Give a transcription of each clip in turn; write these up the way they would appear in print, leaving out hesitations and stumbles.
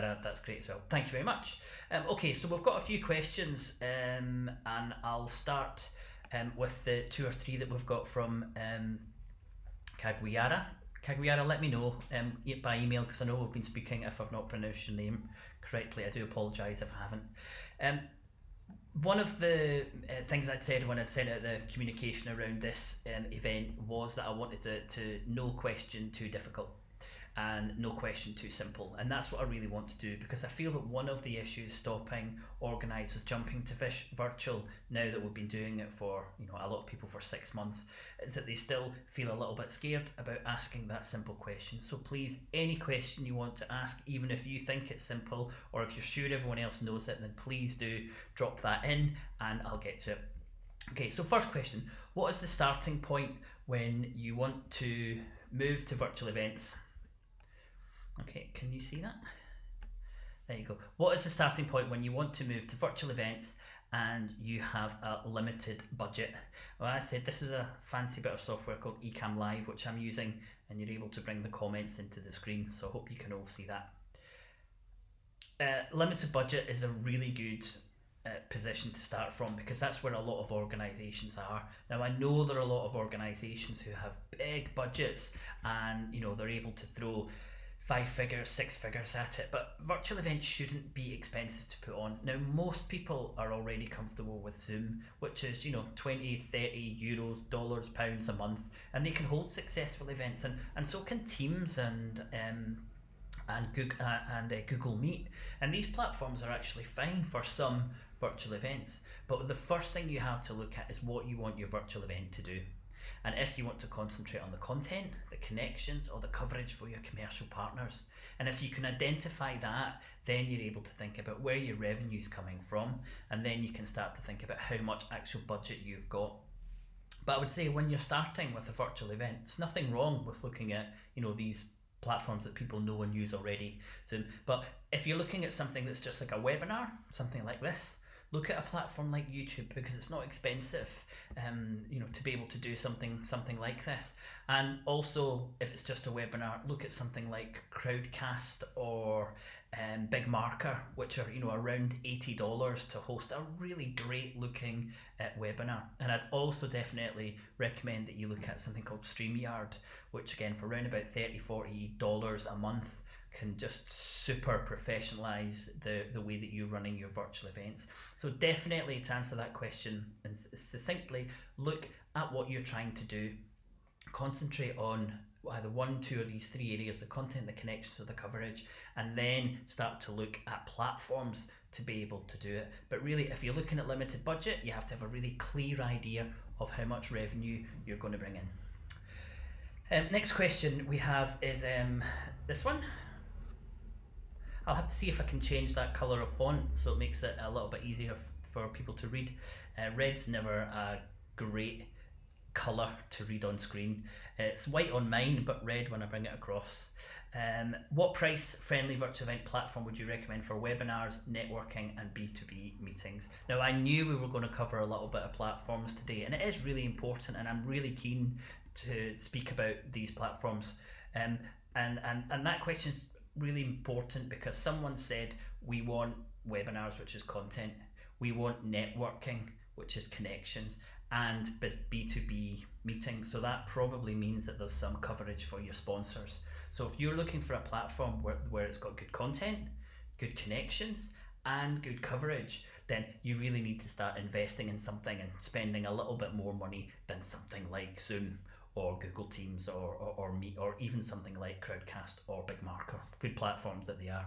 That's great as well. Thank you very much. Okay, so we've got a few questions, and I'll start with the 2 or 3 that we've got from Caguiara. Caguiara, let me know by email, because I know we've been speaking. If I've not pronounced your name correctly, I do apologise if I haven't. One of the things I'd said when I'd sent out the communication around this event was that I wanted to no question too difficult and no question too simple, and that's what I really want to do, because I feel that one of the issues stopping organisers jumping to virtual now that we've been doing it for a lot of people for 6 months is that they still feel a little bit scared about asking that simple question. So please, any question you want to ask, even if you think it's simple or if you're sure everyone else knows it, then please do drop that in and I'll get to it. Okay, so first question, what is the starting point when you want to move to virtual events? Okay, can you see that? There you go. What is the starting point when you want to move to virtual events and you have a limited budget? Well, I said this is a fancy bit of software called ECAMM Live, which I'm using, and you're able to bring the comments into the screen, so I hope you can all see that. Limited budget is a really good position to start from, because that's where a lot of organisations are. Now, I know there are a lot of organisations who have big budgets and they're able to throw 5 figures, 6 figures at it, but virtual events shouldn't be expensive to put on. Now, most people are already comfortable with Zoom, which is 20, 30 euros, dollars, pounds a month, and they can hold successful events, and so can Teams and Google Meet, and these platforms are actually fine for some virtual events. But the first thing you have to look at is what you want your virtual event to do. And if you want to concentrate on the content, the connections, or the coverage for your commercial partners. And if you can identify that, then you're able to think about where your revenue's coming from, and then you can start to think about how much actual budget you've got. But I would say when you're starting with a virtual event, there's nothing wrong with looking at these platforms that people know and use already. But if you're looking at something that's just like a webinar, something like this, look at a platform like YouTube, because it's not expensive, to be able to do something like this. And also, if it's just a webinar, look at something like Crowdcast or Big Marker, which are around $80 to host a really great looking webinar. And I'd also definitely recommend that you look at something called StreamYard, which again for around about $30-40 a month can just super professionalize the way that you're running your virtual events. So definitely, to answer that question and succinctly, look at what you're trying to do. Concentrate on either 1, 2 of these 3 areas: the content, the connections, or the coverage, and then start to look at platforms to be able to do it. But really, if you're looking at limited budget, you have to have a really clear idea of how much revenue you're going to bring in. Next question we have is this one. I'll have to see if I can change that colour of font so it makes it a little bit easier for people to read. Red's never a great colour to read on screen. It's white on mine, but red when I bring it across. What price-friendly virtual event platform would you recommend for webinars, networking, and B2B meetings? Now, I knew we were going to cover a little bit of platforms today, and it is really important, and I'm really keen to speak about these platforms. And that question's really important because someone said we want webinars, which is content, we want networking, which is connections, and B2B meetings. So that probably means that there's some coverage for your sponsors. So if you're looking for a platform where it's got good content, good connections, and good coverage, then you really need to start investing in something and spending a little bit more money than something like Zoom or Google Teams or Meet, or even something like Crowdcast or Big Marker. Good platforms that they are.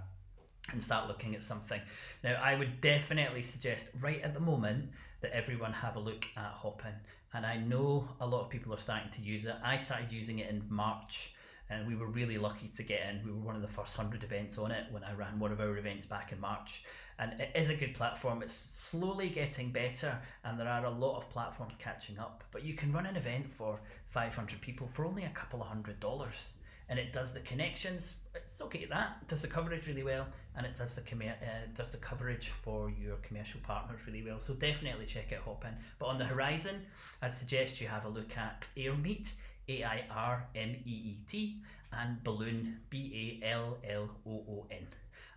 And start looking at something. Now, I would definitely suggest right at the moment that everyone have a look at Hoppin. And I know a lot of people are starting to use it. I started using it in March, and we were really lucky to get in. We were one of the first 100 events on it when I ran one of our events back in March. And it is a good platform. It's slowly getting better, and there are a lot of platforms catching up. But you can run an event for 500 people for only a couple of $100. And it does the connections, it's okay at that, it does the coverage really well, and it does the coverage for your commercial partners really well. So definitely check out Hoppin. But on the horizon, I'd suggest you have a look at AirMeet, AIRMEET, and Balloon, BALLOON.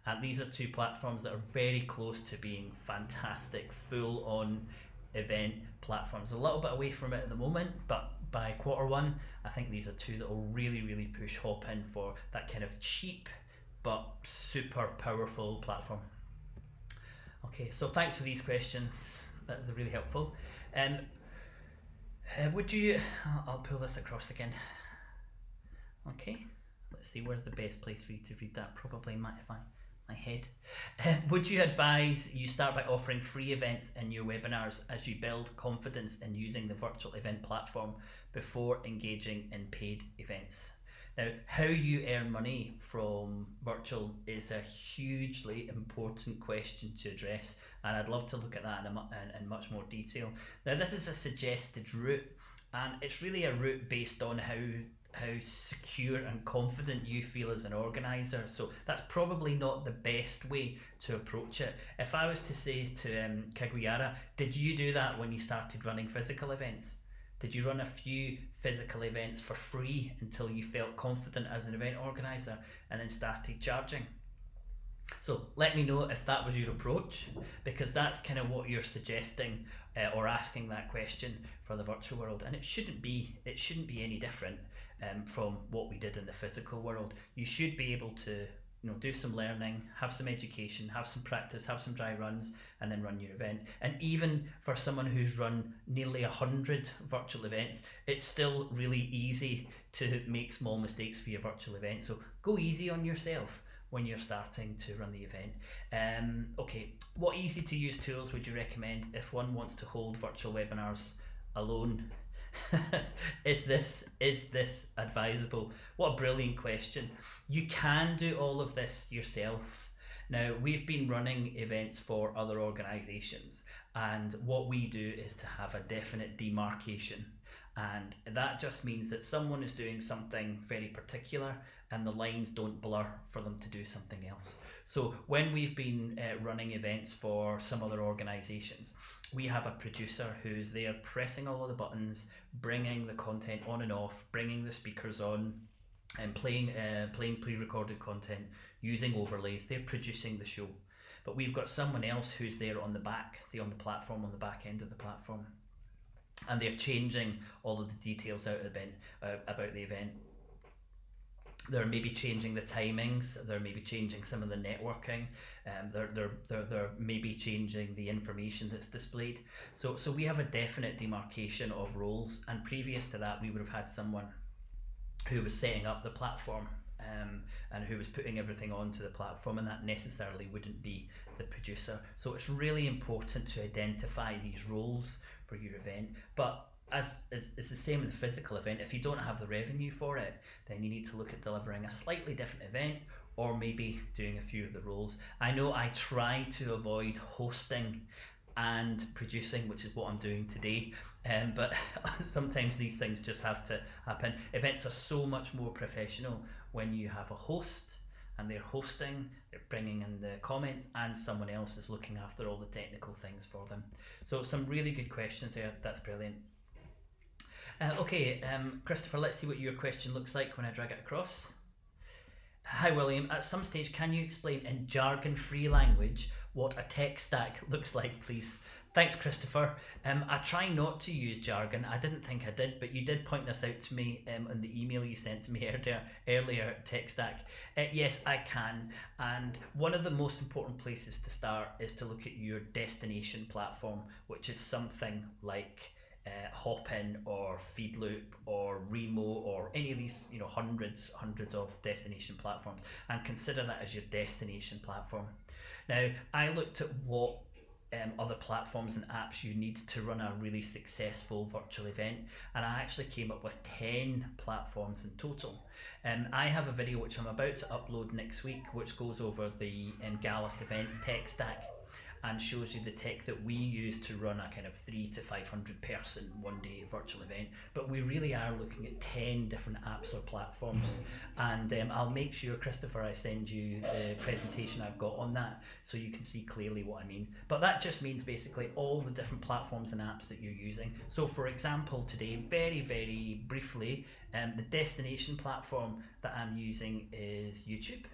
And these are two platforms that are very close to being fantastic, full-on event platforms. A little bit away from it at the moment, but by Q1, I think these are two that will really push Hoppin for that kind of cheap but super powerful platform. Okay, so thanks for these questions. That is really helpful. Would you? I'll pull this across again. Okay, let's see, where's the best place for you to read that? Probably my head. Would you advise you start by offering free events in your webinars as you build confidence in using the virtual event platform before engaging in paid events? Now, how you earn money from virtual is a hugely important question to address, and I'd love to look at that in much more detail. Now, this is a suggested route, and it's really a route based on how secure and confident you feel as an organiser. So that's probably not the best way to approach it. If I was to say to Kaguyara, did you do that when you started running physical events? Did you run a few physical events for free until you felt confident as an event organiser and then started charging? So let me know if that was your approach, because that's kind of what you're suggesting or asking that question for the virtual world, and it shouldn't be any different from what we did in the physical world. You should be able to do some learning, have some education, have some practice, have some dry runs, and then run your event. And even for someone who's run nearly 100 virtual events, it's still really easy to make small mistakes for your virtual event. So go easy on yourself when you're starting to run the event. Okay, what easy to use tools would you recommend if one wants to hold virtual webinars alone? Is this advisable? What a brilliant question. You can do all of this yourself. Now, we've been running events for other organisations, and what we do is to have a definite demarcation, and that just means that someone is doing something very particular and the lines don't blur for them to do something else. So when we've been running events for some other organisations, we have a producer who's there pressing all of the buttons, bringing the content on and off, bringing the speakers on, and playing pre-recorded content, using overlays. They're producing the show. But we've got someone else who's there on the back, say on the platform, on the back end of the platform, and they're changing all of the details out of the about the event. They're maybe changing the timings, they're maybe changing some of the networking, they're maybe changing the information that's displayed. So we have a definite demarcation of roles, and previous to that we would have had someone who was setting up the platform and who was putting everything onto the platform, and that necessarily wouldn't be the producer. So it's really important to identify these roles for your event. But as it's the same with the physical event, if you don't have the revenue for it, then you need to look at delivering a slightly different event, or maybe doing a few of the roles. I know I try to avoid hosting and producing, which is what I'm doing today, but sometimes these things just have to happen. Events are so much more professional when you have a host and they're hosting, they're bringing in the comments, and someone else is looking after all the technical things for them. So some really good questions there. That's brilliant. Okay, Christopher, let's see what your question looks like when I drag it across. Hi William, at some stage can you explain in jargon-free language what a tech stack looks like, please? Thanks, Christopher. I try not to use jargon. I didn't think I did, but you did point this out to me in the email you sent to me earlier, tech stack. Yes, I can. And one of the most important places to start is to look at your destination platform, which is something like Hoppin or Feedloop or Remo or any of these hundreds of destination platforms, and consider that as your destination platform. Now, I looked at what other platforms and apps you need to run a really successful virtual event, and I actually came up with 10 platforms in total. I have a video which I'm about to upload next week which goes over the Gallus events tech stack and shows you the tech that we use to run a kind of 300 to 500 person one day virtual event. But we really are looking at 10 different apps or platforms, and I'll make sure, Christopher, I send you the presentation I've got on that so you can see clearly what I mean. But that just means basically all the different platforms and apps that you're using. So for example, today, very briefly, the destination platform that I'm using is YouTube.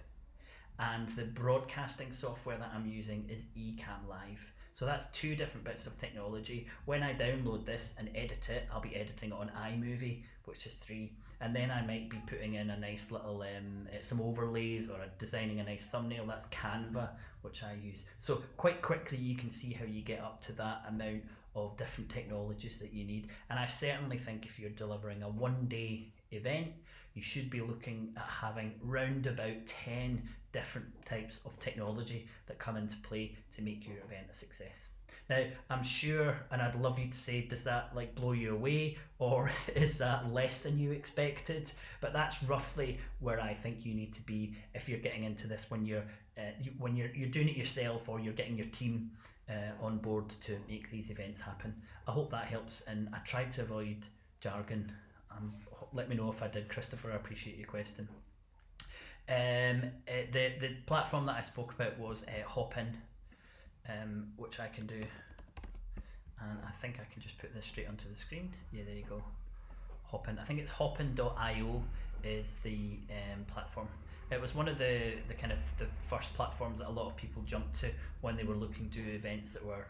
and the broadcasting software that I'm using is ECAMM Live. So that's two different bits of technology. When I download this and edit it, I'll be editing it on iMovie, which is 3, and then I might be putting in a nice little some overlays or designing a nice thumbnail. That's Canva, which I use. So quite quickly you can see how you get up to that amount of different technologies that you need. And I certainly think if you're delivering a 1-day event, you should be looking at having round about 10 different types of technology that come into play to make your event a success. Now, I'm sure, and I'd love you to say, does that like blow you away, or is that less than you expected? But that's roughly where I think you need to be if you're getting into this, when you're doing it yourself, or you're getting your team on board to make these events happen. I hope that helps, and I tried to avoid jargon. Let me know if I did, Christopher. I appreciate your question. The platform that I spoke about was Hoppin, which I can do, and I think I can just put this straight onto the screen. Yeah, there you go. Hoppin. I think it's hoppin.io is the platform. It was one of the kind of the first platforms that a lot of people jumped to when they were looking to do events that were,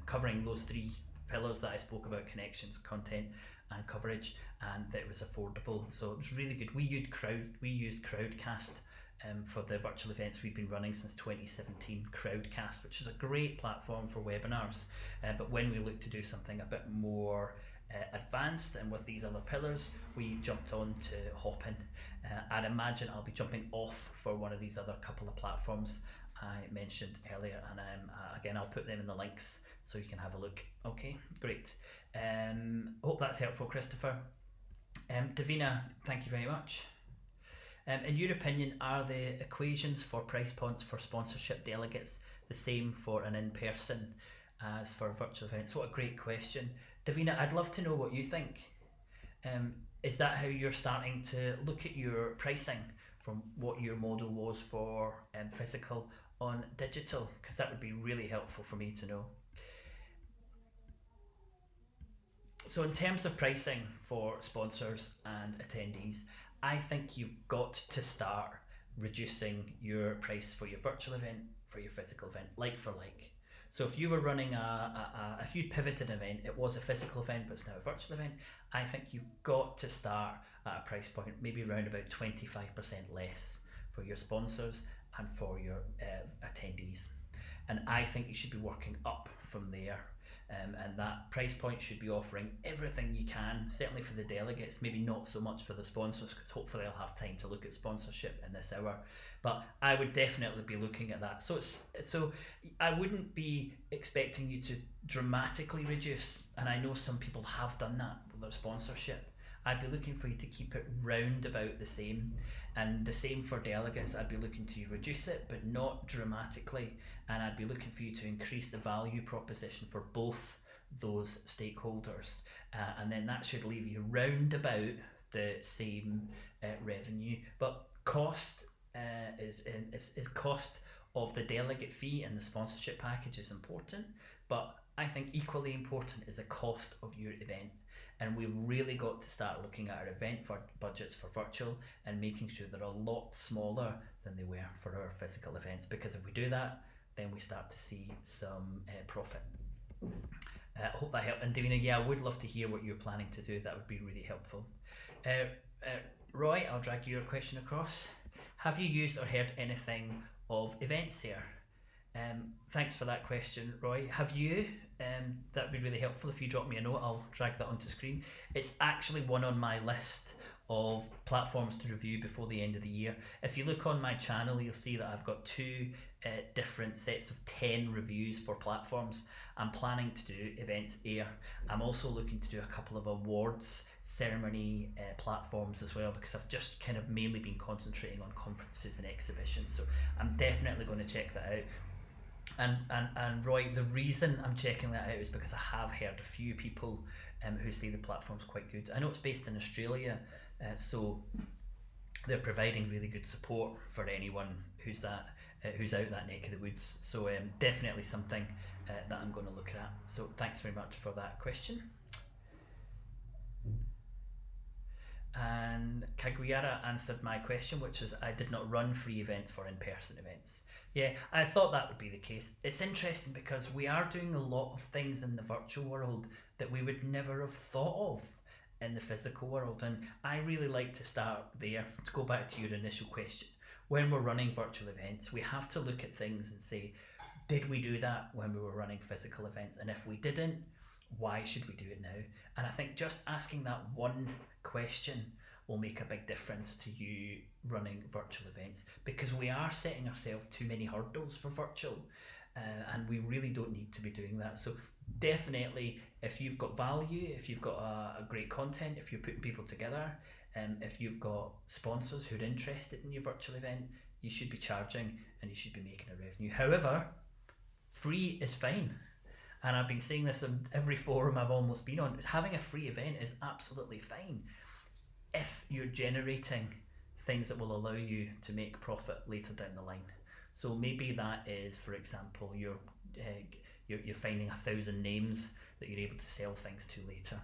covering those 3 pillars that I spoke about: connections, content, and coverage, and that it was affordable. So it was really good. We used Crowdcast for the virtual events we've been running since 2017. Crowdcast, which is a great platform for webinars, but when we look to do something a bit more advanced and with these other pillars, we jumped on to Hoppin. I'd imagine I'll be jumping off for one of these other couple of platforms I mentioned earlier, and again, I'll put them in the links so you can have a look. Okay, great. Hope that's helpful, Christopher. Davina, thank you very much. In your opinion, are the equations for price points for sponsorship delegates the same for an in-person as for virtual events? What a great question. Davina, I'd love to know what you think. Is that how you're starting to look at your pricing from what your model was for physical on digital? Because that would be really helpful for me to know. So in terms of pricing for sponsors and attendees, I think you've got to start reducing your price for your virtual event, for your physical event, like for like. So if you were running if you pivoted an event, it was a physical event, but it's now a virtual event, I think you've got to start at a price point, maybe around about 25% less for your sponsors and for your attendees. And I think you should be working up from there. And that price point should be offering everything you can, certainly for the delegates, maybe not so much for the sponsors, because hopefully I'll have time to look at sponsorship in this hour, but I would definitely be looking at that. So I wouldn't be expecting you to dramatically reduce, and I know some people have done that with their sponsorship. I'd be looking for you to keep it round about the same, and the same for delegates. I'd be looking to reduce it, but not dramatically, and I'd be looking for you to increase the value proposition for both those stakeholders, and then that should leave you round about the same revenue. But cost is cost of the delegate fee and the sponsorship package is important, but I think equally important is the cost of your event. And we've really got to start looking at our event budgets for virtual and making sure they're a lot smaller than they were for our physical events, because if we do that, then we start to see some profit. I hope that helped. And Davina, yeah, I would love to hear what you're planning to do. That would be really helpful. Roy, I'll drag your question across. Have you used or heard anything of events here? Thanks for that question, Roy. Have you? That would be really helpful. If you drop me a note, I'll drag that onto screen. It's actually one on my list of platforms to review before the end of the year. If you look on my channel, you'll see that I've got 2 different sets of 10 reviews for platforms. I'm planning to do Events Air. I'm also looking to do a couple of awards ceremony platforms as well, because I've just kind of mainly been concentrating on conferences and exhibitions. So I'm definitely going to check that out. And Roy, the reason I'm checking that out is because I have heard a few people who say the platform's quite good. I know it's based in Australia, so they're providing really good support for anyone who's out that neck of the woods. So definitely something that I'm going to look at. So thanks very much for that question. And Caguiara answered my question, which is I did not run free events for in-person events. Yeah, I thought that would be the case. It's interesting because we are doing a lot of things in the virtual world that we would never have thought of in the physical world. And I really like to start there, to go back to your initial question. When we're running virtual events, we have to look at things and say, did we do that when we were running physical events? And if we didn't, why should we do it now? And I think just asking that one question will make a big difference to you running virtual events, because we are setting ourselves too many hurdles for virtual, and we really don't need to be doing that. So definitely, if you've got value, if you've got a great content, if you're putting people together, if you've got sponsors who are interested in your virtual event, you should be charging and you should be making a revenue. However, free is fine. And I've been saying this in every forum I've almost been on. Having a free event is absolutely fine if you're generating things that will allow you to make profit later down the line. So maybe that is, for example, you're finding 1,000 names that you're able to sell things to later,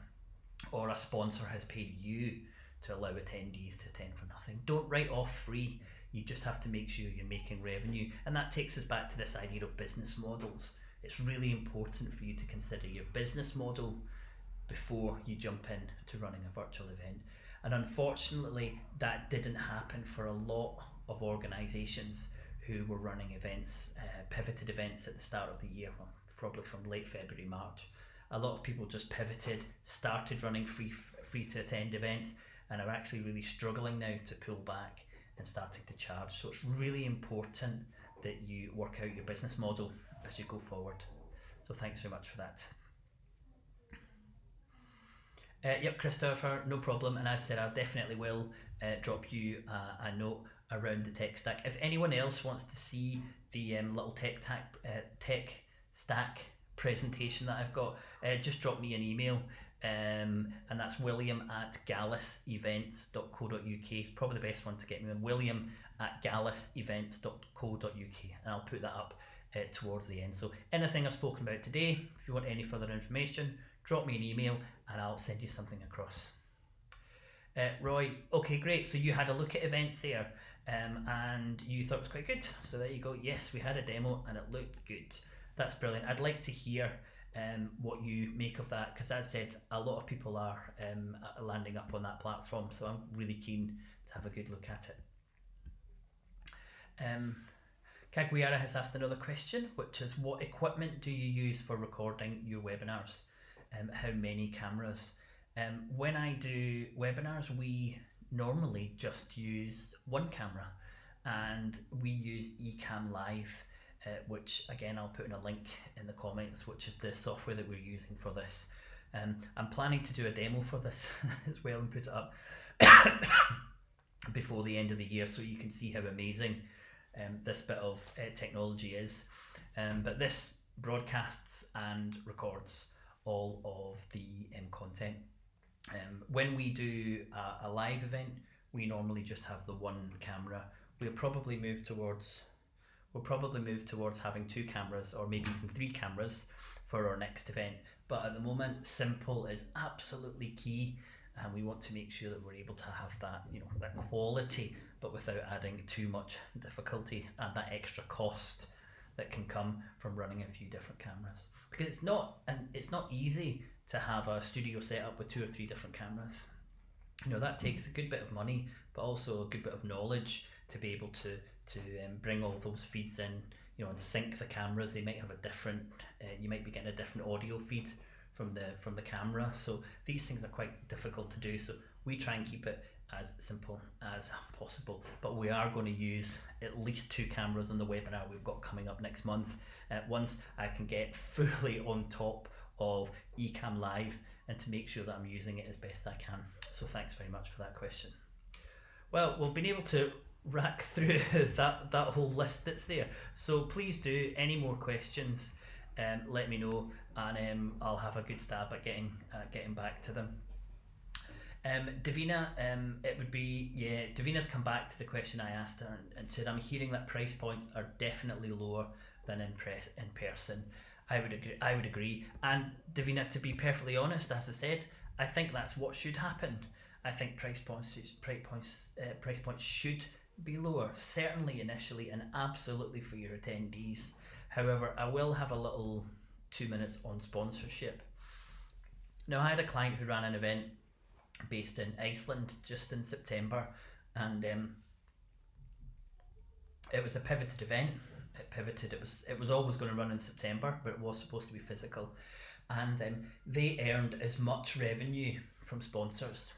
or a sponsor has paid you to allow attendees to attend for nothing. Don't write off free. You just have to make sure you're making revenue. And that takes us back to this idea of business models. It's really important for you to consider your business model before you jump in to running a virtual event. And unfortunately, that didn't happen for a lot of organisations who were running events, pivoted events at the start of the year, well, probably from late February, March. A lot of people just pivoted, started running free to attend events, and are actually really struggling now to pull back and starting to charge. So it's really important that you work out your business model as you go forward. So thanks very much for that. Yep, Christopher, no problem. And as I said, I definitely will drop you a note around the tech stack. If anyone else wants to see the little tech stack presentation that I've got, just drop me an email. And that's william@gallusevents.co.uk. It's probably the best one to get me on, william@gallusevents.co.uk, and I'll put that up towards the end. So anything I've spoken about today, if you want any further information, drop me an email and I'll send you something across. Roy, okay, great. So you had a look at events there, and you thought it was quite good. So there you go. Yes, we had a demo and it looked good. That's brilliant. I'd like to hear what you make of that, because as I said, a lot of people are landing up on that platform, so I'm really keen to have a good look at it. Caguiara has asked another question, which is, what equipment do you use for recording your webinars? How many cameras? When I do webinars, we normally just use one camera, and we use ECAMM Live, which again I'll put in a link in the comments, which is the software that we're using for this. I'm planning to do a demo for this as well and put it up before the end of the year, so you can see how amazing this bit of technology is. But this broadcasts and records all of the content. When we do a live event, we normally just have the one camera. We'll probably move towards having two cameras, or maybe even three cameras for our next event. But at the moment, simple is absolutely key, and we want to make sure that we're able to have that, that quality, but without adding too much difficulty and that extra cost that can come from running a few different cameras. Because it's not easy to have a studio set up with 2 or 3 different cameras. That takes a good bit of money, but also a good bit of knowledge to be able to bring all those feeds in, and sync the cameras. They might have a different, you might be getting a different audio feed from the camera. So these things are quite difficult to do. So we try and keep it as simple as possible. But we are going to use at least 2 cameras on the webinar we've got coming up next month. Once I can get fully on top of ECAMM Live, and to make sure that I'm using it as best I can. So thanks very much for that question. Well, we've been able to rack through that whole list that's there. So please do, any more questions, let me know, and I'll have a good stab at getting back to them. Davina, Davina's come back to the question I asked her and said, I'm hearing that price points are definitely lower than in person. I would agree. And Davina, to be perfectly honest, as I said, I think that's what should happen. I think price points should be lower, certainly initially and absolutely for your attendees. However, I will have a little 2 minutes on sponsorship. Now, I had a client who ran an event based in Iceland just in September, and it was a pivoted event. It was always going to run in September, but it was supposed to be physical, and they earned as much revenue from sponsors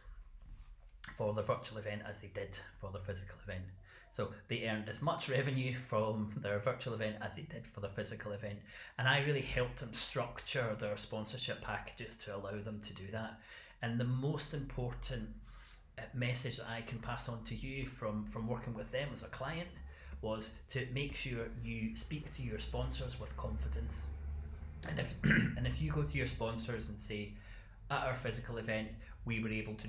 for the virtual event as they did for the physical event. So they earned as much revenue from their virtual event as they did for the physical event. And I really helped them structure their sponsorship packages to allow them to do that. And the most important message that I can pass on to you from working with them as a client was to make sure you speak to your sponsors with confidence. And if you go to your sponsors and say, at our physical event, we were able to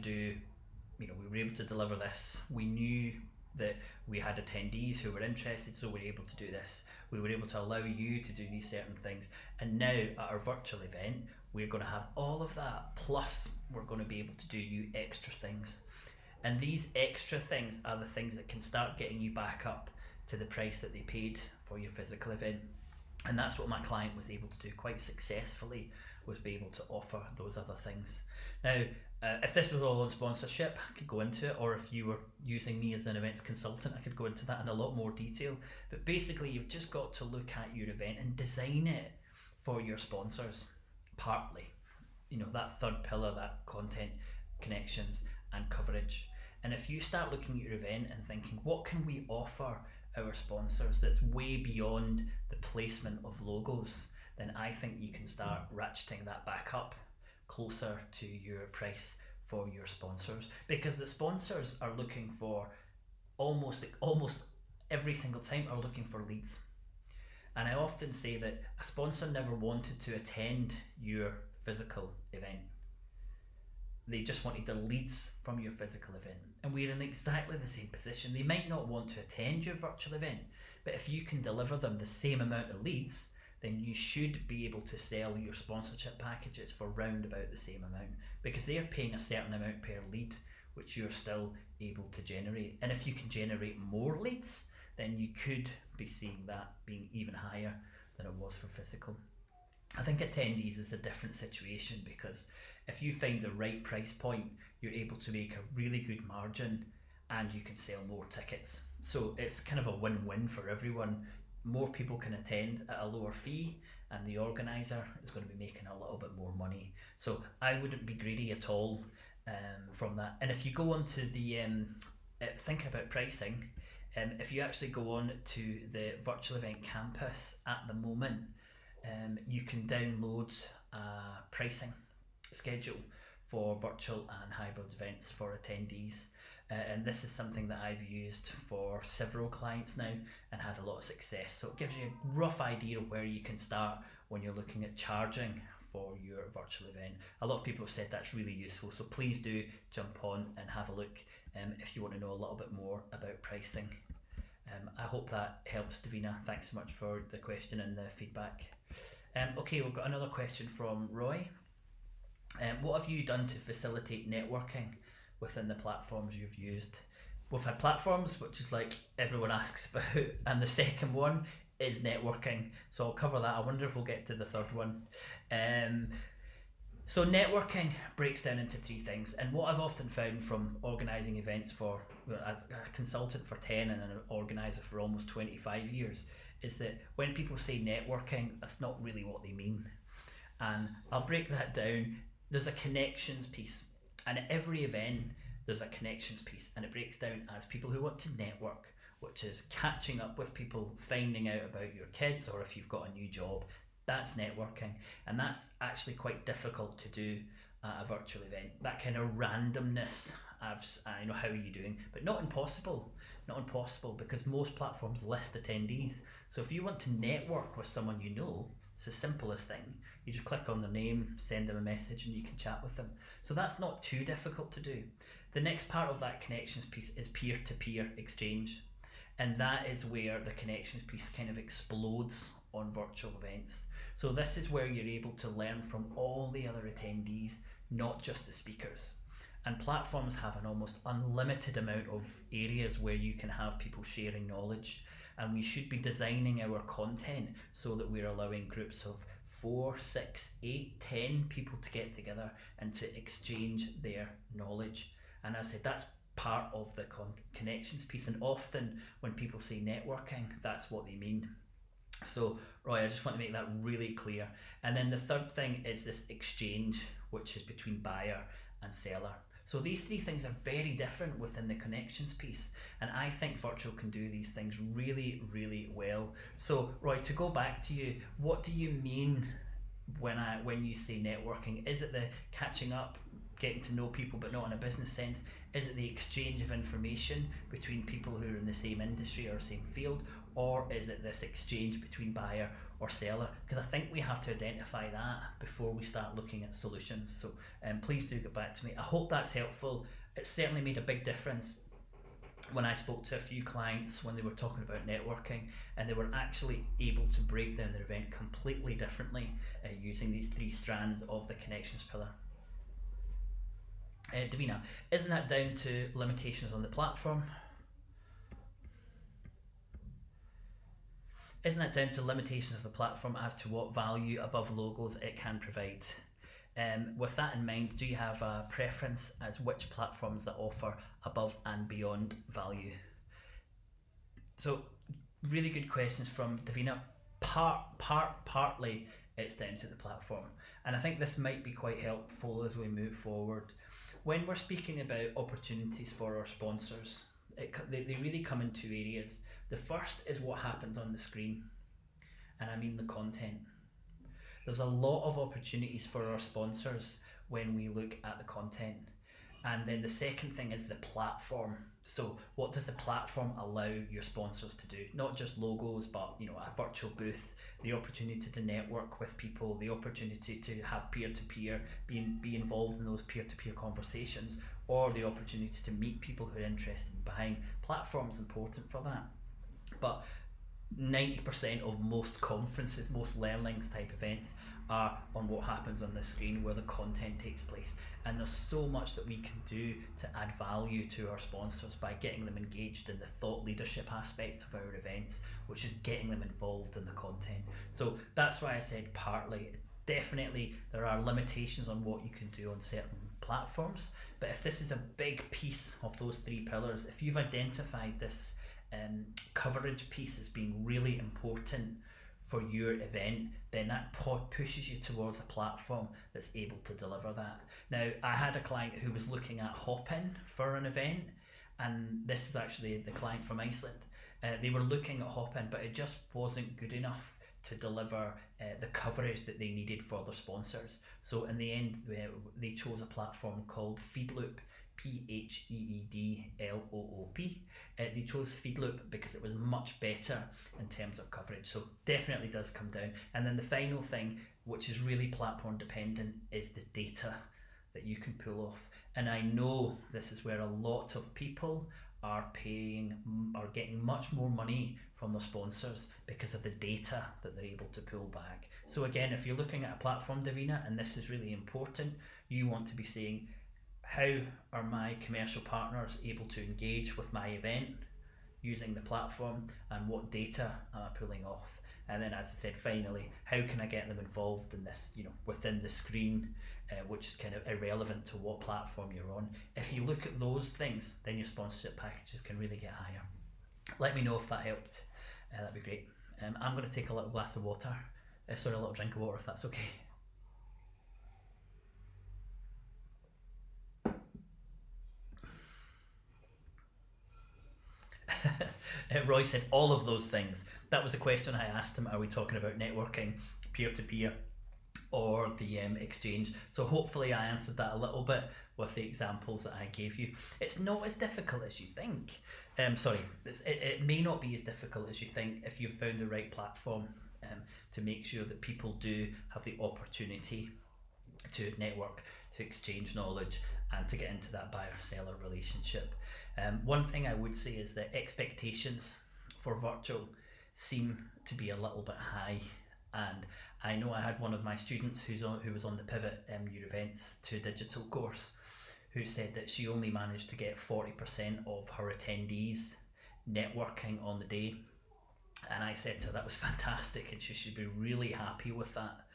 deliver this. We knew that we had attendees who were interested, so we were able to do this. We were able to allow you to do these certain things. And now at our virtual event, we're going to have all of that, plus we're going to be able to do you extra things. And these extra things are the things that can start getting you back up to the price that they paid for your physical event. And that's what my client was able to do quite successfully, was be able to offer those other things. Now, if this was all on sponsorship, I could go into it, or if you were using me as an events consultant, I could go into that in a lot more detail. But basically, you've just got to look at your event and design it for your sponsors, partly. That third pillar, that content, connections, and coverage. And if you start looking at your event and thinking, what can we offer our sponsors that's way beyond the placement of logos, then I think you can start ratcheting that back up closer to your price for your sponsors, because the sponsors are looking for almost every single time are looking for leads. And I often say that a sponsor never wanted to attend your physical event. They just wanted the leads from your physical event. And we're in exactly the same position. They might not want to attend your virtual event, but if you can deliver them the same amount of leads, then you should be able to sell your sponsorship packages for round about the same amount, because they are paying a certain amount per lead, which you're still able to generate. And if you can generate more leads, then you could be seeing that being even higher than it was for physical. I think attendees is a different situation, because if you find the right price point, you're able to make a really good margin and you can sell more tickets. So it's kind of a win-win for everyone. More people can attend at a lower fee, and the organiser is going to be making a little bit more money. So I wouldn't be greedy at all from that. And if you go on to the thinking about pricing, if you actually go on to the virtual event campus at the moment, you can download a pricing schedule for virtual and hybrid events for attendees. And this is something that I've used for several clients now and had a lot of success. So it gives you a rough idea of where you can start when you're looking at charging for your virtual event. A lot of people have said that's really useful, so please do jump on and have a look if you want to know a little bit more about pricing. I hope that helps, Davina. Thanks so much for the question and the feedback. Okay, we've got another question from Roy. What have you done to facilitate networking within the platforms you've used? We've had platforms, which is like everyone asks about, and the second one is networking. So I'll cover that. I wonder if we'll get to the third one. So networking breaks down into three things, and what I've often found from organising events as a consultant for 10 and an organiser for almost 25 years is that when people say networking, that's not really what they mean. And I'll break that down. There's a connections piece, and at every event there's a connections piece, and it breaks down as people who want to network, which is catching up with people, finding out about your kids, or if you've got a new job. That's networking, and that's actually quite difficult to do at a virtual event. That kind of randomness of, how are you doing, but not impossible, because most platforms list attendees. So if you want to network with someone it's the simplest thing. You just click on their name, send them a message, and you can chat with them. So that's not too difficult to do. The next part of that connections piece is peer-to-peer exchange, and that is where the connections piece kind of explodes on virtual events. So this is where you're able to learn from all the other attendees, not just the speakers. And platforms have an almost unlimited amount of areas where you can have people sharing knowledge, and we should be designing our content so that we're allowing groups of 4, 6, 8, 10 people to get together and to exchange their knowledge. And as I said, that's part of the connections piece, and often when people say networking, that's what they mean. So Roy, I just want to make that really clear. And then the third thing is this exchange, which is between buyer and seller. So these three things are very different within the connections piece, and I think virtual can do these things really, really well. So Roy, to go back to you, what do you mean when you say networking? Is it the catching up, getting to know people but not in a business sense? Is it the exchange of information between people who are in the same industry or same field? Or is it this exchange between buyer or seller? Because I think we have to identify that before we start looking at solutions. So please do get back to me. I hope that's helpful. It certainly made a big difference when I spoke to a few clients when they were talking about networking, and they were actually able to break down their event completely differently using these three strands of the connections pillar. Davina, isn't that down to limitations on the platform? Isn't that down to limitations of the platform as to what value above logos it can provide? With that in mind, do you have a preference as which platforms that offer above and beyond value? So really good questions from Davina. Partly it's down to the platform, and I think this might be quite helpful as we move forward. When we're speaking about opportunities for our sponsors, they really come in two areas. The first is what happens on the screen, and I mean the content. There's a lot of opportunities for our sponsors when we look at the content. And then the second thing is the platform. So what does the platform allow your sponsors to do? Not just logos, but a virtual booth, the opportunity to network with people, the opportunity to have peer-to-peer, be involved in those peer-to-peer conversations, or the opportunity to meet people who are interested in buying. Platform's important for that. But 90% of most conferences, most learnings type events are on what happens on the screen where the content takes place. And there's so much that we can do to add value to our sponsors by getting them engaged in the thought leadership aspect of our events, which is getting them involved in the content. So that's why I said partly. Definitely there are limitations on what you can do on certain platforms, but if this is a big piece of those three pillars, if you've identified this coverage piece as being really important for your event, then that pushes you towards a platform that's able to deliver that. Now, I had a client who was looking at Hoppin for an event, and this is actually the client from Iceland. They were looking at Hoppin, but it just wasn't good enough to deliver the coverage that they needed for their sponsors. So in the end, they chose a platform called Feedloop, P-H-E-E-D-L-O-O-P. They chose Feedloop because it was much better in terms of coverage. So definitely does come down. And then the final thing, which is really platform dependent, is the data that you can pull off. And I know this is where a lot of people are getting much more money from their sponsors because of the data that they're able to pull back. So again, if you're looking at a platform, Davina, and this is really important, you want to be saying, how are my commercial partners able to engage with my event using the platform, and what data am I pulling off? And then, as I said, finally, how can I get them involved in this, within the screen, which is kind of irrelevant to what platform you're on. If you look at those things, then your sponsorship packages can really get higher. Let me know if that helped. That'd be great. I'm going to take a little glass of water. A little drink of water, if that's okay. Roy said all of those things. That was a question I asked him. Are we talking about networking, peer-to-peer, or the exchange? So hopefully I answered that a little bit with the examples that I gave you. It's not as difficult as you think. It may not be as difficult as you think if you've found the right platform to make sure that people do have the opportunity to network, to exchange knowledge, and to get into that buyer-seller relationship. One thing I would say is that expectations for virtual seem to be a little bit high, and I know I had one of my students who was on the Pivot Your Events to Digital course, who said that she only managed to get 40% of her attendees networking on the day. And I said to her that was fantastic and she should be really happy with that.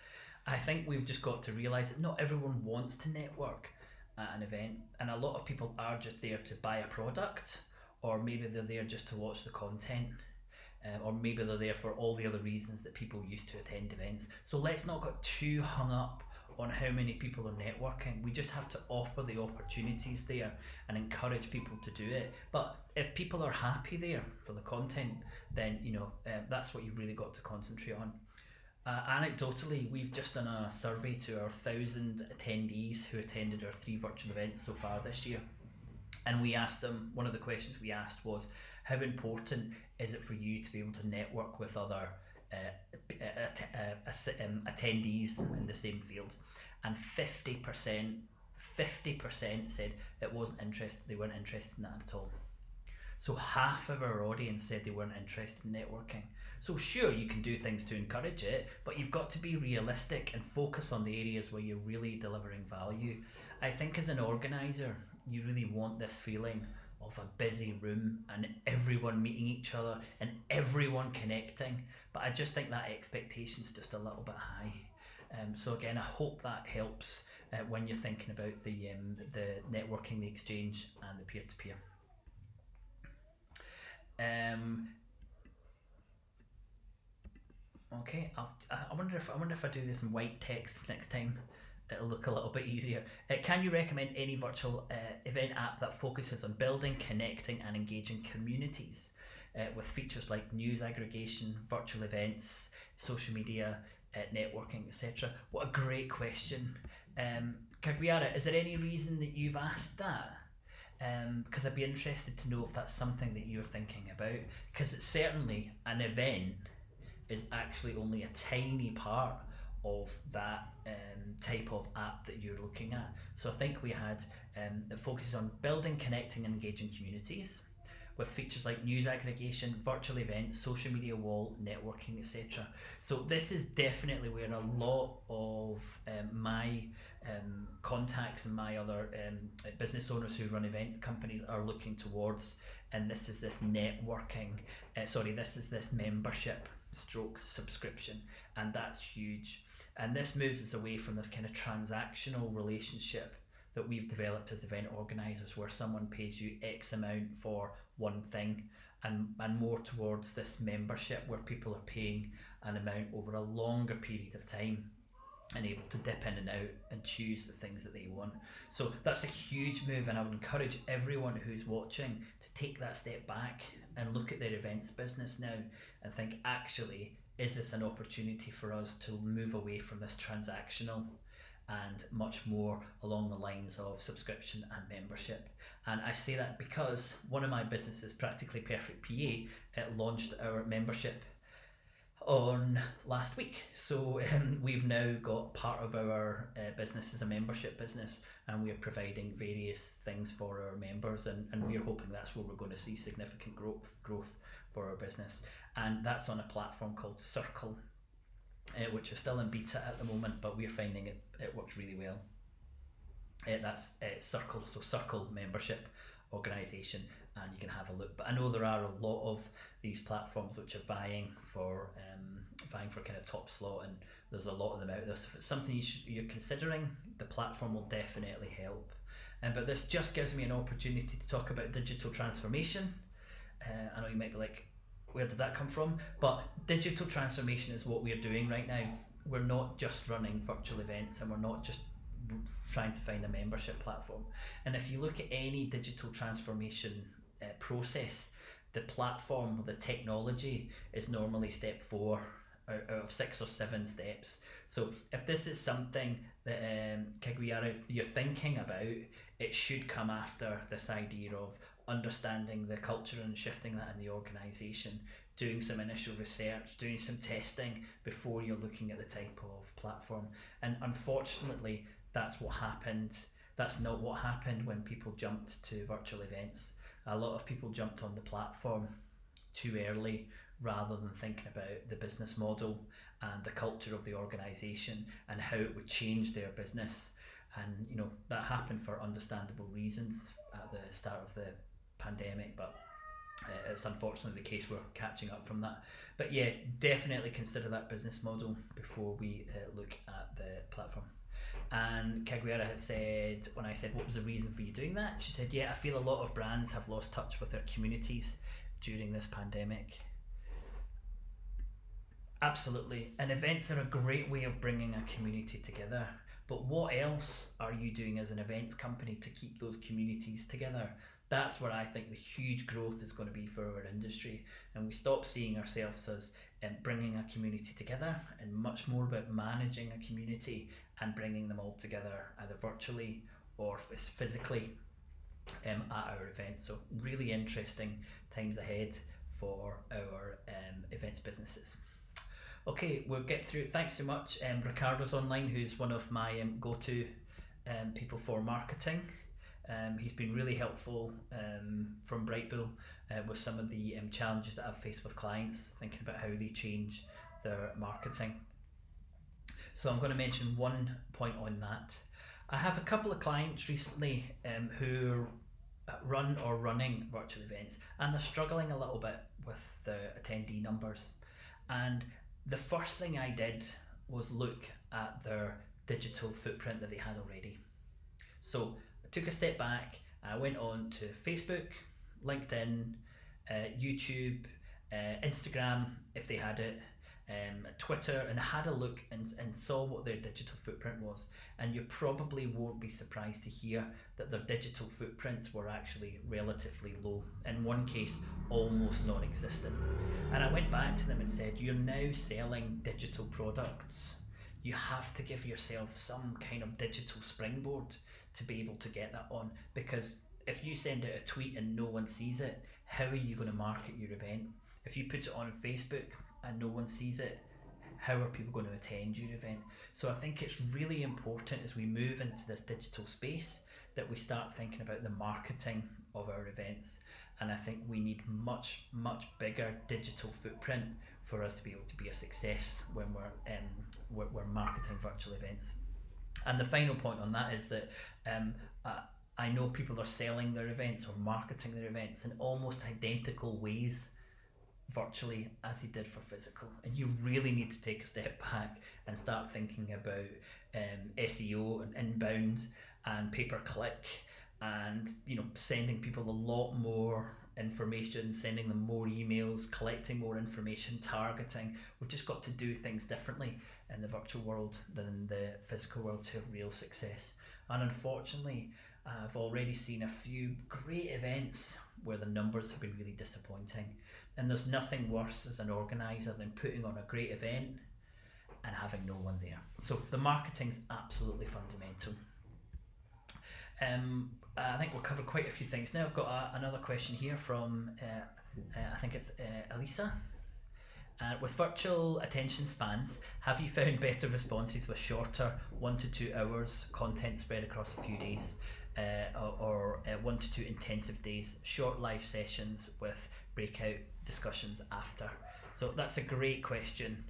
I think we've just got to realise that not everyone wants to network at an event, and a lot of people are just there to buy a product, or maybe they're there just to watch the content, or maybe they're there for all the other reasons that people used to attend events. So let's not get too hung up on how many people are networking. We just have to offer the opportunities there and encourage people to do it. But if people are happy there for the content, then that's what you've really got to concentrate on. Anecdotally, we've just done a survey to our 1,000 attendees who attended our 3 virtual events so far this year. And we asked them, one of the questions we asked was, how important is it for you to be able to network with other attendees in the same field? And 50% said it wasn't interested, they weren't interested in that at all. So half of our audience said they weren't interested in networking. So sure, you can do things to encourage it, but you've got to be realistic and focus on the areas where you're really delivering value. I think as an organiser, you really want this feeling of a busy room and everyone meeting each other and everyone connecting, but I just think that expectation's just a little bit high. So again, I hope that helps when you're thinking about the networking, the exchange and the peer-to-peer. Okay, I wonder if I do this in white text next time, it'll look a little bit easier. Can you recommend any virtual event app that focuses on building, connecting and engaging communities with features like news aggregation, virtual events, social media, networking, etc.? What a great question. Cagliara, is there any reason that you've asked that? Because I'd be interested to know if that's something that you're thinking about, because it's certainly an event is actually only a tiny part of that type of app that you're looking at. So I think we had that focuses on building, connecting and engaging communities with features like news aggregation, virtual events, social media wall, networking, etc. So this is definitely where a lot of my contacts and my other business owners who run event companies are looking towards, and this is this networking, this is this membership stroke subscription, and that's huge. And this moves us away from this kind of transactional relationship that we've developed as event organisers, where someone pays you X amount for one thing, and more towards this membership where people are paying an amount over a longer period of time and able to dip in and out and choose the things that they want. So that's a huge move, and I would encourage everyone who's watching to take that step back and look at their events business now and think, actually, is this an opportunity for us to move away from this transactional and much more along the lines of subscription and membership? And I say that because one of my businesses, Practically Perfect PA, launched our membership on last week. So we've now got part of our business as a membership business, and we are providing various things for our members, and we are hoping that's where we're going to see significant growth for our business. And that's on a platform called Circle, which is still in beta at the moment, but we're finding it works really well. That's Circle, so Circle membership organisation, and you can have a look. But I know there are a lot of these platforms which are vying for kind of top slot, and there's a lot of them out there. So if it's something you're considering, the platform will definitely help. But this just gives me an opportunity to talk about digital transformation. I know you might be like, where did that come from? But digital transformation is what we're doing right now. We're not just running virtual events, and we're not just trying to find a membership platform. And if you look at any digital transformation process, the platform, the technology is normally step 4 out of 6 or 7 steps. So if this is something that you're thinking about, it should come after this idea of understanding the culture and shifting that in the organisation, doing some initial research, doing some testing before you're looking at the type of platform. And unfortunately, that's what happened. That's not what happened when people jumped to virtual events. A lot of people jumped on the platform too early, rather than thinking about the business model and the culture of the organisation and how it would change their business. and that happened for understandable reasons at the start of the pandemic, but it's unfortunately the case we're catching up from that. But yeah, definitely consider that business model before we look at the platform. And Caguera had said, when I said what was the reason for you doing that, she said, yeah, I feel a lot of brands have lost touch with their communities during this pandemic. Absolutely, and events are a great way of bringing a community together. But what else are you doing as an events company to keep those communities together? That's where I think the huge growth is going to be for our industry, and we stop seeing ourselves as bringing a community together, and much more about managing a community and bringing them all together either virtually or physically at our event. So really interesting times ahead for our events businesses. Okay, we'll get through. Thanks so much. Ricardo's online, who's one of my go-to people for marketing. He's been really helpful from Brightbull with some of the challenges that I've faced with clients, thinking about how they change their marketing. So I'm going to mention one point on that. I have a couple of clients recently who run or running virtual events, and they're struggling a little bit with the attendee numbers. And the first thing I did was look at their digital footprint that they had already. So I took a step back, I went on to Facebook, LinkedIn, YouTube, Instagram if they had it, Twitter, and had a look and saw what their digital footprint was. And you probably won't be surprised to hear that their digital footprints were actually relatively low, in one case almost non-existent. And I went back to them and said, you're now selling digital products, you have to give yourself some kind of digital springboard to be able to get that on, because if you send out a tweet and no one sees it, how are you going to market your event? If you put it on Facebook and no one sees it, how are people going to attend your event? So I think it's really important as we move into this digital space that we start thinking about the marketing of our events. And I think we need much bigger digital footprint for us to be able to be a success when we're marketing virtual events. And the final point on that is that I know people are selling their events or marketing their events in almost identical ways virtually as they did for physical, and you really need to take a step back and start thinking about SEO and inbound and pay-per-click, and sending people a lot more information, sending them more emails, collecting more information, targeting. We've just got to do things differently in the virtual world than in the physical world to have real success. And unfortunately, I've already seen a few great events where the numbers have been really disappointing, and there's nothing worse as an organiser than putting on a great event and having no one there. So the marketing's absolutely fundamental. I think we'll cover quite a few things now. I've got another question here from I think it's Elisa. With virtual attention spans, have you found better responses with shorter 1 to 2 hours content spread across a few days, or 1 to 2 intensive days, short live sessions with breakout discussions after? So that's a great question.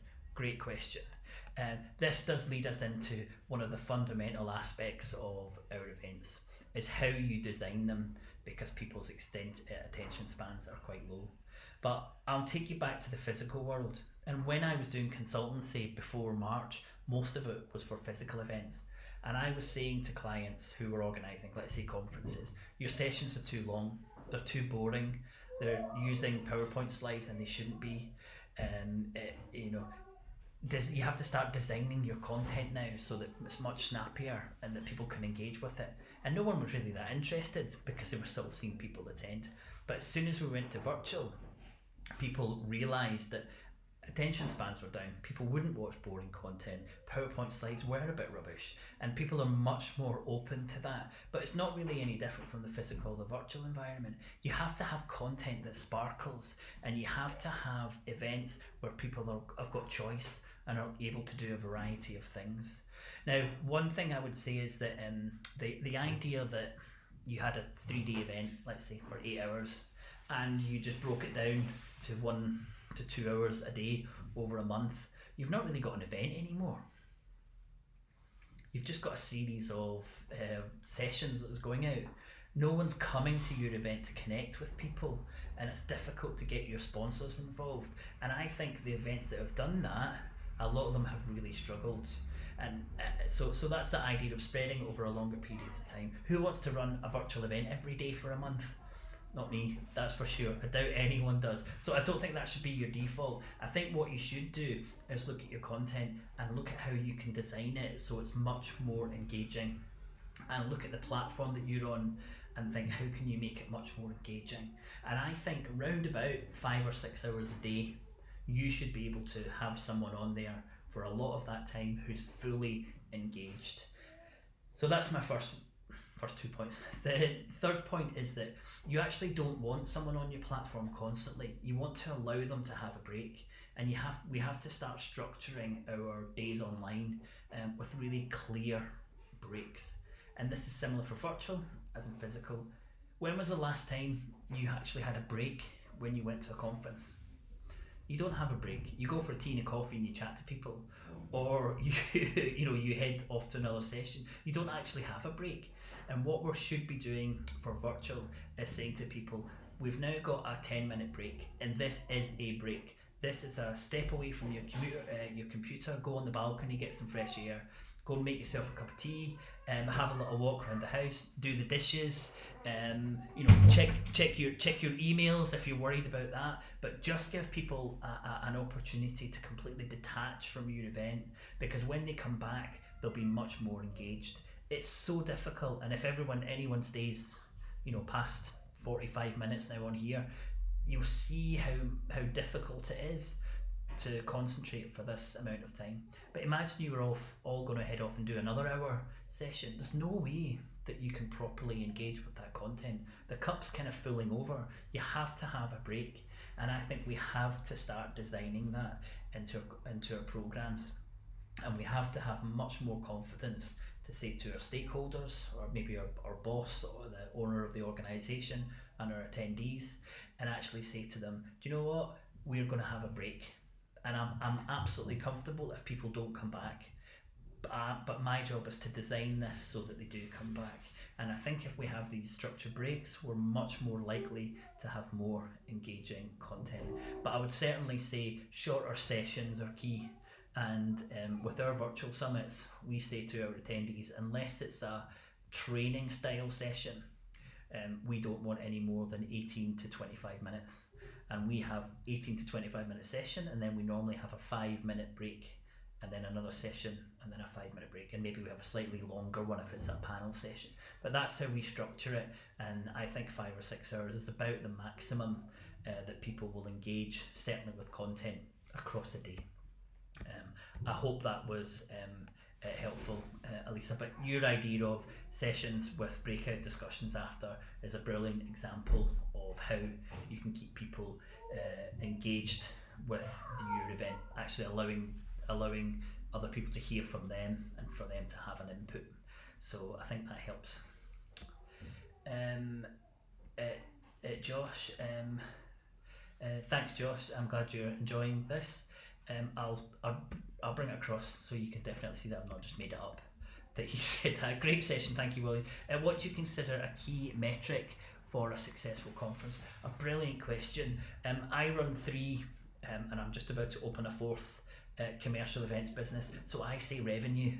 This does lead us into one of the fundamental aspects of our events, is how you design them, because people's attention spans are quite low. But I'll take you back to the physical world. And when I was doing consultancy before March, most of it was for physical events. And I was saying to clients who were organising, let's say conferences, your sessions are too long, they're too boring, they're using PowerPoint slides and they shouldn't be. You have to start designing your content now so that it's much snappier and that people can engage with it. And no one was really that interested because they were still seeing people attend. But as soon as we went to virtual, people realised that attention spans were down. People wouldn't watch boring content. PowerPoint slides were a bit rubbish, and people are much more open to that. But it's not really any different from the physical or the virtual environment. You have to have content that sparkles, and you have to have events where people have got choice and are able to do a variety of things. Now, one thing I would say is that the idea that you had a 3-day event, let's say for 8 hours, and you just broke it down to 1 to 2 hours a day over a month, you've not really got an event anymore. you've just got a series of sessions that's going out. No one's coming to your event to connect with people, and it's difficult to get your sponsors involved. And I think the events that have done that, a lot of them have really struggled. And so that's the idea of spreading over a longer periods of time. Who wants to run a virtual event every day for a month? Not me, that's for sure. I doubt anyone does. So I don't think that should be your default. I think what you should do is look at your content and look at how you can design it so it's much more engaging, and look at the platform that you're on and think, how can you make it much more engaging? And I think around about 5 or 6 hours a day, you should be able to have someone on there for a lot of that time who's fully engaged. So that's my first 2 points. The third point is that you actually don't want someone on your platform constantly. You want to allow them to have a break, and we have to start structuring our days online with really clear breaks. And this is similar for virtual as in physical. When was the last time you actually had a break when you went to a conference? You don't have a break. You go for a tea and a coffee and you chat to people, or you head off to another session. You don't actually have a break. And what we should be doing for virtual is saying to people, we've now got a 10-minute break, and this is a break. This is a step away from your computer, go on the balcony, get some fresh air, go and make yourself a cup of tea, have a little walk around the house, do the dishes, check your emails if you're worried about that, but just give people an opportunity to completely detach from your event, because when they come back, they'll be much more engaged. It's so difficult, and if anyone stays, past 45 minutes now on here, you'll see how difficult it is to concentrate for this amount of time. But imagine you were all going to head off and do another hour session. There's no way that you can properly engage with that content. The cup's kind of filling over. You have to have a break, and I think we have to start designing that into our programs, and we have to have much more confidence to say to our stakeholders, or maybe our boss or the owner of the organisation and our attendees, and actually say to them, do you know what, we're going to have a break, and I'm absolutely comfortable if people don't come back, but my job is to design this so that they do come back. And I think if we have these structured breaks, we're much more likely to have more engaging content. But I would certainly say shorter sessions are key. And with our virtual summits, we say to our attendees, unless it's a training style session, we don't want any more than 18 to 25 minutes. And we have 18 to 25 minute session, and then we normally have a 5-minute break, and then another session, and then a 5-minute break, and maybe we have a slightly longer one if it's a panel session. But that's how we structure it, and I think 5 or 6 hours is about the maximum that people will engage, certainly with content, across a day. I hope that was helpful, Elisa, but your idea of sessions with breakout discussions after is a brilliant example of how you can keep people engaged with your event, actually allowing other people to hear from them and for them to have an input. So I think that helps. Josh, thanks Josh, I'm glad you're enjoying this. I'll bring it across so you can definitely see that I've not just made it up, that he said that. Great session, thank you, Willie. What do you consider a key metric for a successful conference? A brilliant question. I run 3 and I'm just about to open a 4th commercial events business, so I say revenue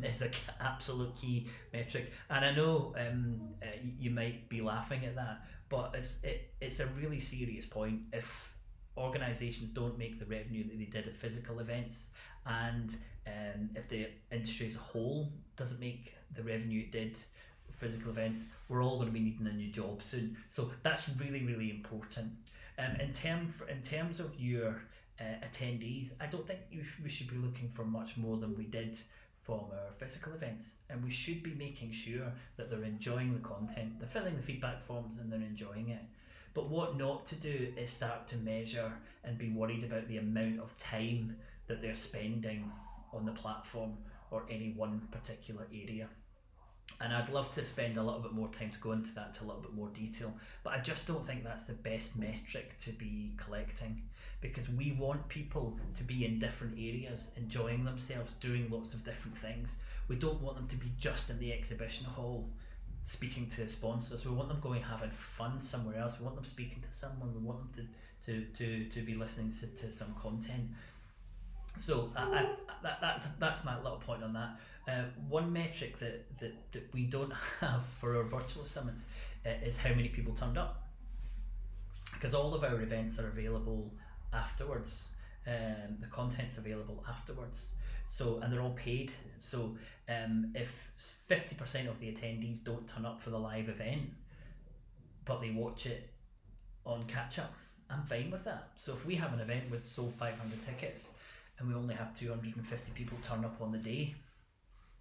is an absolute key metric. And I know you might be laughing at that, but it's a really serious point. If organisations don't make the revenue that they did at physical events, and if the industry as a whole doesn't make the revenue it did with physical events, we're all going to be needing a new job soon. So that's really, really important. In terms of your attendees, I don't think we should be looking for much more than we did from our physical events, and we should be making sure that they're enjoying the content, they're filling the feedback forms and they're enjoying it. But what not to do is start to measure and be worried about the amount of time that they're spending on the platform or any one particular area. And I'd love to spend a little bit more time to go into that into a little bit more detail, but I just don't think that's the best metric to be collecting, because we want people to be in different areas, enjoying themselves, doing lots of different things. We don't want them to be just in the exhibition hall speaking to sponsors. We want them going having fun somewhere else. We want them speaking to someone. We want them to be listening to some content. So that's my little point on that. One metric that we don't have for our virtual summits is how many people turned up, because all of our events are available afterwards. The content's available afterwards. So, and they're all paid. So if 50% of the attendees don't turn up for the live event, but they watch it on catch up, I'm fine with that. So if we have an event with sold 500 tickets and we only have 250 people turn up on the day,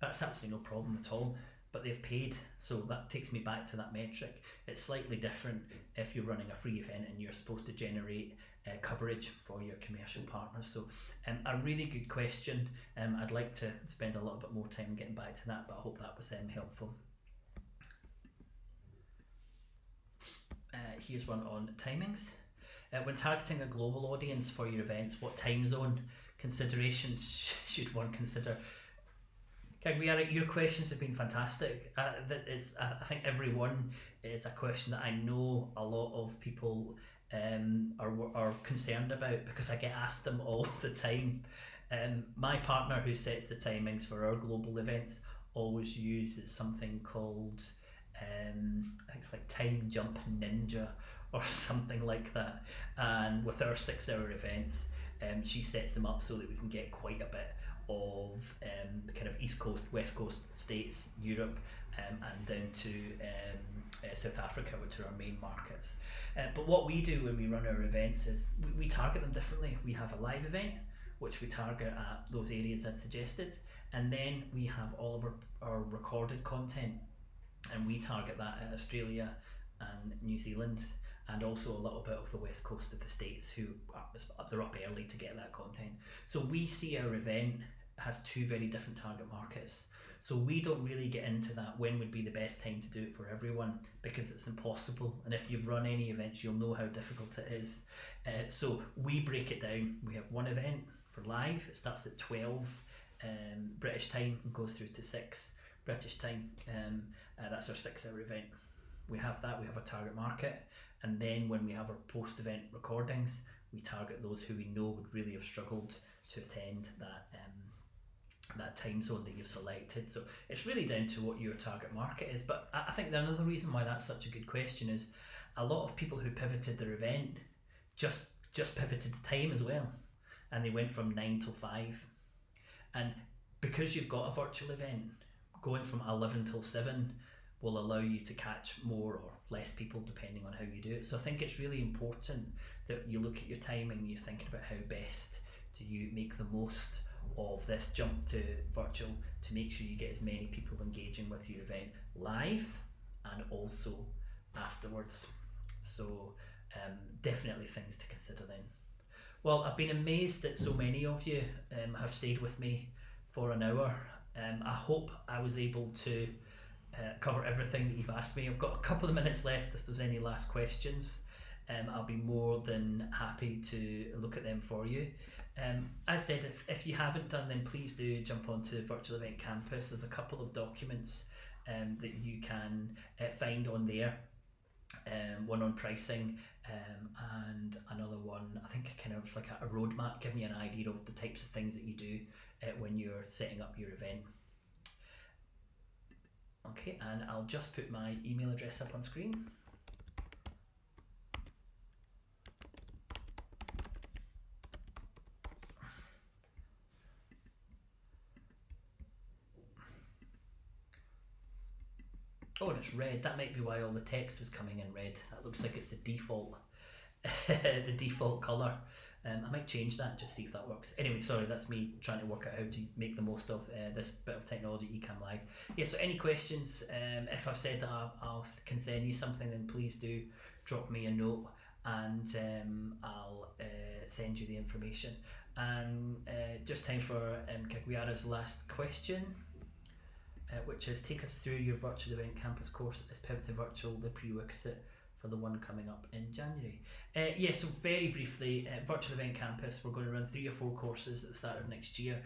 that's absolutely no problem at all. But they've paid, so that takes me back to that metric. It's slightly different if you're running a free event and you're supposed to generate coverage for your commercial partners. So a really good question. I'd like to spend a little bit more time getting back to that, but I hope that was helpful. Here's one on timings. When targeting a global audience for your events, what time zone considerations should one consider? Kagwiara, your questions have been fantastic. That is, I think every one is a question that I know a lot of people are concerned about, because I get asked them all the time. My partner, who sets the timings for our global events, always uses something called I think it's like Time Jump Ninja or something like that. And with our 6-hour events, she sets them up so that we can get quite a bit of the kind of East Coast, West Coast states, Europe, and down to South Africa, which are our main markets. But what we do when we run our events is we target them differently. We have a live event, which we target at those areas I'd suggested, and then we have all of our recorded content, and we target that at Australia and New Zealand, and also a little bit of the west coast of the States, who they're up early to get that content. So we see our event has two very different target markets. So we don't really get into that when would be the best time to do it for everyone, because it's impossible. And if you've run any events, you'll know how difficult it is. So we break it down. We have one event for live. It starts at 12 British time and goes through to 6 British time. That's our 6-hour event. We have that, we have a target market, and then when we have our post-event recordings, we target those who we know would really have struggled to attend that time zone that you've selected. So it's really down to what your target market is. But I think another reason why that's such a good question is a lot of people who pivoted their event just pivoted the time as well, and they went from 9 till 5. And because you've got a virtual event, going from 11 till 7 will allow you to catch more or less people depending on how you do it. So I think it's really important that you look at your timing and you're thinking about how best do you make the most of this jump to virtual to make sure you get as many people engaging with your event live and also afterwards. So definitely things to consider then. Well, I've been amazed that so many of you have stayed with me for an hour. I hope I was able to cover everything that you've asked me. I've got a couple of minutes left if there's any last questions. I'll be more than happy to look at them for you. As I said, if you haven't done, then please do jump onto Virtual Event Campus. There's a couple of documents that you can find on there. One on pricing and another one, I think, kind of like a roadmap giving you an idea of the types of things that you do when you're setting up your event. Okay, and I'll just put my email address up on screen. Oh, and it's red. That might be why all the text was coming in red. That looks like it's the default the default colour. I might change that, just see if that works. Anyway, sorry, that's me trying to work out how to make the most of this bit of technology, ECAMM Live. Yeah, so any questions, if I've said that I can send you something, then please do drop me a note and I'll send you the information. And just time for Kagwiara's last question. which is Take Us Through Your Virtual Event Campus course. It's Pivot to Virtual, the prerequisite for the one coming up in January. So very briefly, Virtual Event Campus, we're going to run 3 or 4 courses at the start of next year.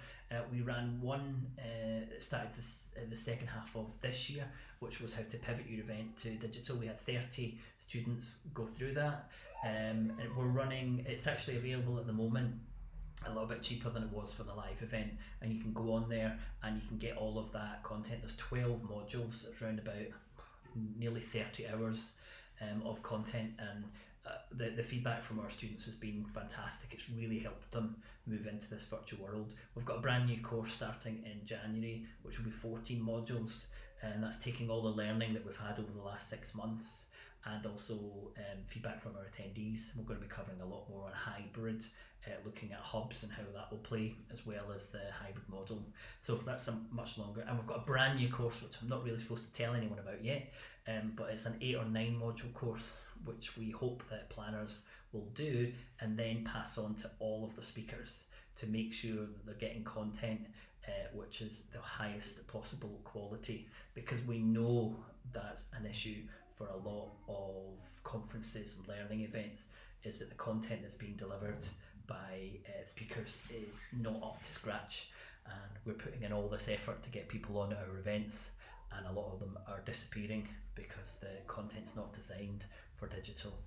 We ran one that started the second half of this year, which was how to pivot your event to digital. We had 30 students go through that, and we're running, it's actually available at the moment a little bit cheaper than it was for the live event, and you can go on there and you can get all of that content. There's 12 modules. It's around about nearly 30 hours of content, and the feedback from our students has been fantastic. It's really helped them move into this virtual world. We've got a brand new course starting in January, which will be 14 modules, and that's taking all the learning that we've had over the last 6 months and also feedback from our attendees. We're going to be covering a lot more on hybrid, looking at hubs and how that will play, as well as the hybrid model. So that's a much longer, and we've got a brand new course which I'm not really supposed to tell anyone about yet, but it's an 8 or 9 module course which we hope that planners will do and then pass on to all of the speakers to make sure that they're getting content which is the highest possible quality, because we know that's an issue for a lot of conferences and learning events, is that the content that's being delivered by speakers is not up to scratch, and we're putting in all this effort to get people on our events, and a lot of them are disappearing because the content's not designed for digital.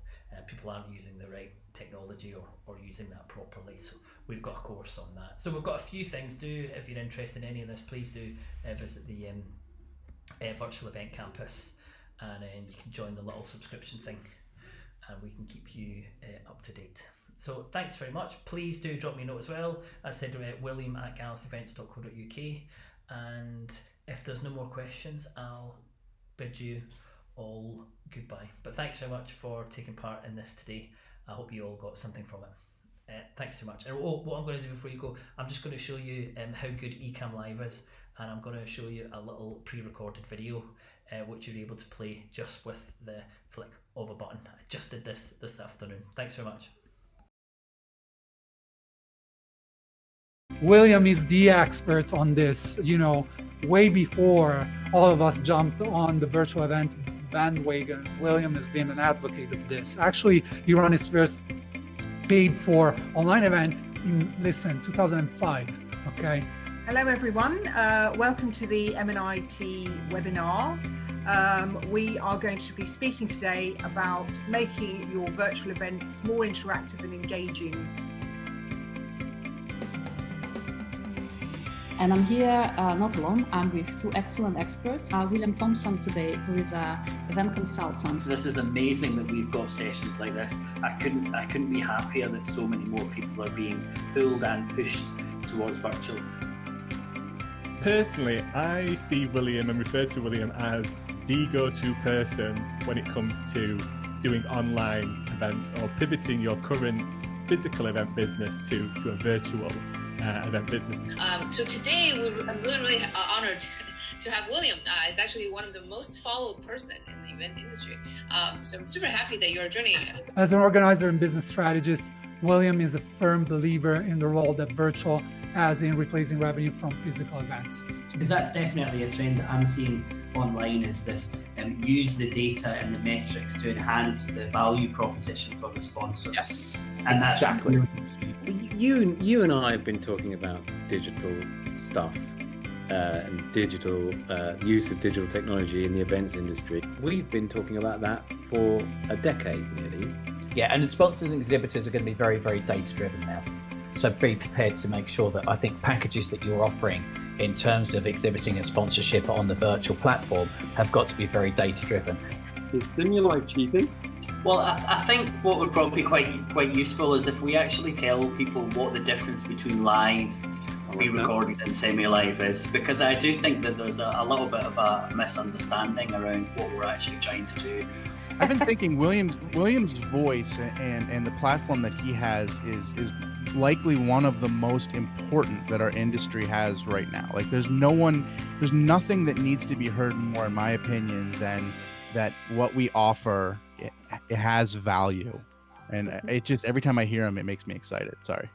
People aren't using the right technology or using that properly, so we've got a course on that. So we've got a few things. If you're interested in any of this, please do visit the Virtual Event Campus, and then you can join the little subscription thing and we can keep you up to date. So thanks very much. Please do drop me a note as well. As I said, william@gallusevents.co.uk, and if there's no more questions, I'll bid you all goodbye. But thanks very much for taking part in this today. I hope you all got something from it. Thanks so much. And what I'm going to do before you go, I'm just going to show you how good ECAMM Live is, and I'm going to show you a little pre-recorded video which you're able to play just with the flick of a button. I just did this afternoon. Thanks very much. William is the expert on this, way before all of us jumped on the virtual event bandwagon. William has been an advocate of this. Actually, he ran his first paid for online event in 2005. Okay. Hello everyone, welcome to the M&IT webinar. We are going to be speaking today about making your virtual events more interactive and engaging. And I'm here not alone. I'm with 2 excellent experts. William Thompson today, who is an event consultant. This is amazing that we've got sessions like this. I couldn't be happier that so many more people are being pulled and pushed towards virtual. Personally, I see William and refer to William as the go-to person when it comes to doing online events or pivoting your current physical event business to a virtual event business. So today I'm really honored to have William. He's actually one of the most followed person in the event industry. So I'm super happy that you're joining. As an organizer and business strategist, William is a firm believer in the role that virtual has in replacing revenue from physical events. Because that's definitely a trend that I'm seeing online, is this use the data and the metrics to enhance the value proposition for the sponsors. Yes, and that's exactly. Really you and I have been talking about digital stuff and digital use of digital technology in the events industry. We've been talking about that for a decade nearly. Yeah, and sponsors and exhibitors are going to be very, very data driven now. So be prepared to make sure that, I think, packages that you're offering in terms of exhibiting and sponsorship on the virtual platform have got to be very data driven. Is Simulive cheating? Well, I think what would probably be quite useful is if we actually tell people what the difference between live, pre-recorded and semi-live is, because I do think that there's a little bit of a misunderstanding around what we're actually trying to do. I've been thinking William's voice and the platform that he has is likely one of the most important that our industry has right now. Like there's nothing that needs to be heard more, in my opinion, than that what we offer, it has value. And it just, every time I hear him, it makes me excited. Sorry.